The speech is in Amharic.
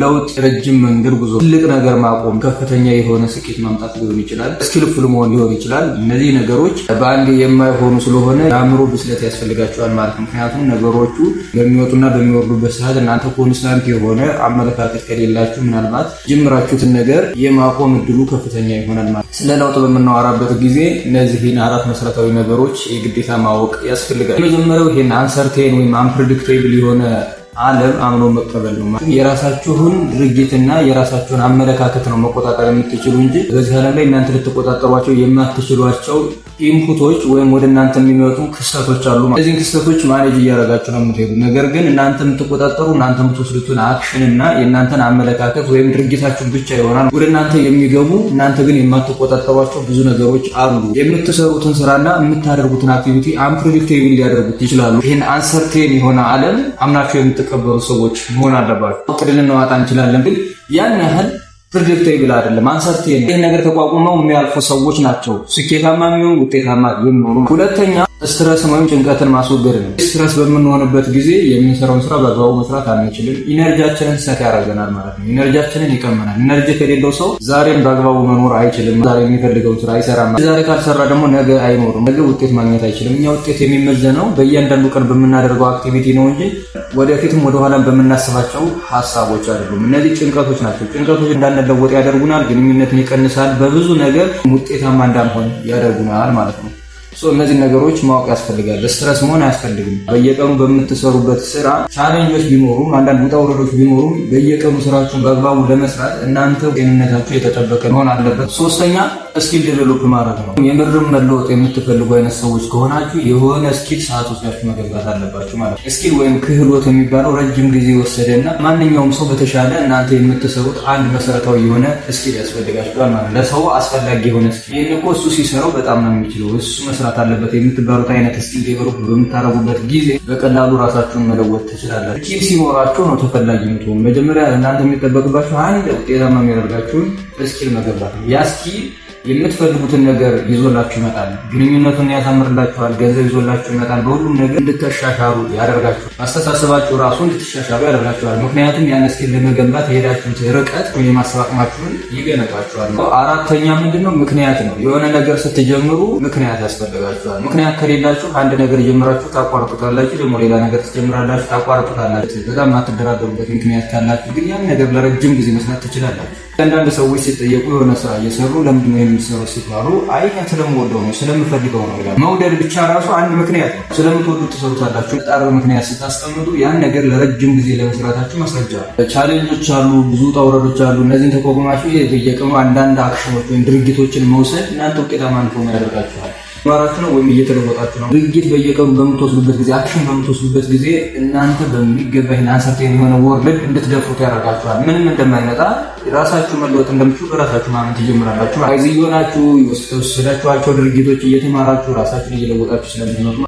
ለውጥ ረጅም መንገድ ጉዞ፣ ትልቅ ነገር ማቆም፣ ከፍተኛ የሆነ ስኬት ማምጣት ሊሆን ይችላል። ስኪልፉል መሆን ሊሆን ይችላል። እነዚህ ነገሮች በአንድ የማይሆኑ ስለሆነ የአእምሮ ብስለት ያስፈልጋቸዋል ማለት ነው። ምክንያቱም ነገሮቹ በሚወጡና በሚወርዱበት ሰዓት እናንተ ኮንስታንት የሆነ አመለካከት ከሌላችሁ ምናልባት ጀምራችሁትን ነገር የማቆም እድሉ ከፍተኛ ይሆናል ማለት ነው። ስለ ለውጥ በምናወራበት ጊዜ እነዚህን 4 መሰረታዊ ነገሮች የግዴታ ማወቅ ያስፈልጋል። የመጀመሪያው ይሄን አንሰርቴን ወይም አንፕሬዲክቴብል የሆነ ዓለም አምኖ መቀበል ነው። የራሳችሁን ድርጊትና የራሳችሁን አመለካከት ነው መቆጣጠር የምትችሉ እንጂ በዚህ ዓለም ላይ እናንተ ልትቆጣጠሯቸው የማትችሏቸው ኢንፑቶች ወይም ወደ እናንተ የሚመጡ ክስተቶች አሉ። እነዚህን ክስተቶች ማኔጅ እያደረጋችሁ ነው የምትሄዱ። ነገር ግን እናንተ የምትቆጣጠሩ እናንተ የምትወስዱትን አክሽን እና የእናንተን አመለካከት ወይም ድርጊታችሁን ብቻ ይሆናል። ወደ እናንተ የሚገቡ እናንተ ግን የማትቆጣጠሯቸው ብዙ ነገሮች አሉ። የምትሰሩትን ስራና የምታደርጉትን አክቲቪቲ አንፕሬዲክቴብል ሊያደርጉት ይችላሉ። ይህን አንሰርቴን የሆነ ዓለም አምናችሁ የምትቀበሉ ሰዎች መሆን አለባችሁ። እቅድ ልናወጣ እንችላለን፣ ግን ያን ያህል ፕሬዲክቴብል አይደለም። አንሰርቴን ይህን ነገር ተቋቁመው የሚያልፉ ሰዎች ናቸው ስኬታማ የሚሆኑ ውጤታማ የሚሆኑ። ሁለተኛ ስትረስ ወይም ጭንቀትን ማስወገድ ነው። ስትረስ በምንሆንበት ጊዜ የምንሰራውን ስራ በአግባቡ መስራት አንችልም። ኢነርጂያችንን ሰት ያደርገናል ማለት ነው። ኢነርጂያችንን ይቀመናል። ኢነርጂ ከሌለው ሰው ዛሬም በአግባቡ መኖር አይችልም። ዛሬ የሚፈልገውን ስራ አይሰራም። ዛሬ ካልሰራ ደግሞ ነገ አይኖርም። ነገ ውጤት ማግኘት አይችልም። እኛ ውጤት የሚመዘነው በእያንዳንዱ ቀን በምናደርገው አክቲቪቲ ነው እንጂ ወደፊትም ወደኋላም በምናስባቸው ሀሳቦች አይደሉም። እነዚህ ጭንቀቶች ናቸው። ጭንቀቶች እንዳንለወጥ ያደርጉናል። ግንኙነትን ይቀንሳል። በብዙ ነገር ውጤታማ እንዳንሆን ያደርጉናል ማለት ነው። እነዚህ ነገሮች ማወቅ ያስፈልጋል። ስትረስ መሆን አያስፈልግም። በየቀኑ በምትሰሩበት ስራ ቻሌንጆች ቢኖሩም አንዳንድ ውጣ ውረዶች ቢኖሩም በየቀኑ ስራችሁን በአግባቡ ለመስራት እናንተ ጤንነታችሁ የተጠበቀ መሆን አለበት። ሶስተኛ ስኪል ዴቨሎፕ ማድረግ ነው። የምርም መለወጥ የምትፈልጉ አይነት ሰዎች ከሆናችሁ የሆነ ስኪል ሰዓት ወስዳችሁ መገንባት አለባችሁ ማለት ነው። ስኪል ወይም ክህሎት የሚባለው ረጅም ጊዜ ወሰደና ማንኛውም ሰው በተሻለ እናንተ የምትሰሩት አንድ መሰረታዊ የሆነ ስኪል ያስፈልጋችኋል ማለት ነው። ለሰው አስፈላጊ የሆነ ስኪል። ይህን እኮ እሱ ሲሰራው በጣም ነው የሚችለው እሱ መስራት አለበት የምትባሉት አይነት ስኪል ዴቨሎፕ በምታደርጉበት ጊዜ በቀላሉ ራሳችሁን መለወጥ ትችላላችሁ። ስኪል ሲኖራችሁ ነው ተፈላጊ የምትሆኑ። መጀመሪያ እናንተ የሚጠበቅባችሁ አንድ ውጤታማ የሚያደርጋችሁን ስኪል መገንባት ነው። ያ ስኪል የምትፈልጉትን ነገር ይዞላችሁ ይመጣል። ግንኙነቱን ያሳምርላችኋል። ገንዘብ ይዞላችሁ ይመጣል። በሁሉም ነገር እንድትሻሻሉ ያደርጋችኋል። አስተሳሰባችሁ ራሱ እንድትሻሻሉ ያደርጋችኋል። ምክንያቱም ያን ስኪል ለመገንባት የሄዳችሁት ርቀት የማሰብ አቅማችሁን ይገነባችኋል። አራተኛ ምንድነው? ምክንያት ነው። የሆነ ነገር ስትጀምሩ ምክንያት ያስፈልጋችኋል። ምክንያት ከሌላችሁ አንድ ነገር ጀምራችሁ ታቋርጡታላችሁ፣ ደግሞ ሌላ ነገር ትጀምራላችሁ፣ ታቋርጡታላችሁ። በጣም የማትደራደሩበት ምክንያት ካላችሁ ግን ያን ነገር ለረጅም ጊዜ መስራት ትችላላችሁ። አንዳንድ ሰዎች ሲጠየቁ የሆነ ስራ እየሰሩ ለምንድን ነው የሚሰሩ ሲባሉ አይ ስለምወደው ነው ስለምፈልገው ነው ይላል። መውደድ ብቻ ራሱ አንድ ምክንያት ነው። ስለምትወዱት ትሰሩታላችሁ። ጣር ምክንያት ስታስቀምጡ ያን ነገር ለረጅም ጊዜ ለመስራታችሁ ማስረጃ ነው። ቻሌንጆች አሉ፣ ብዙ ውጣ ውረዶች አሉ። እነዚህን ተቋቁማችሁ በየቀኑ አንዳንድ አክሽኖች ወይም ድርጊቶችን መውሰድ እናንተ ውጤታማ እንድትሆኑ ያደርጋችኋል። ማራችሁ ነው ወይም እየተለወጣችሁ ነው። ድርጊት በየቀኑ በምትወስዱበት ጊዜ አክሽን በምትወስዱበት ጊዜ እናንተ በሚገባ ይሄን አንሰርቴን የሆነ ወርልድ እንድትደፍሩት ያደርጋችኋል። ምንም እንደማይመጣ ራሳችሁ መለወጥ እንደምትችሉ በራሳችሁ ማመን ትጀምራላችሁ። አይዚ ሆናችሁ የወሰዳችኋቸው ድርጊቶች እየተማራችሁ ራሳችሁን እየለወጣችሁ ስለምትኖሩ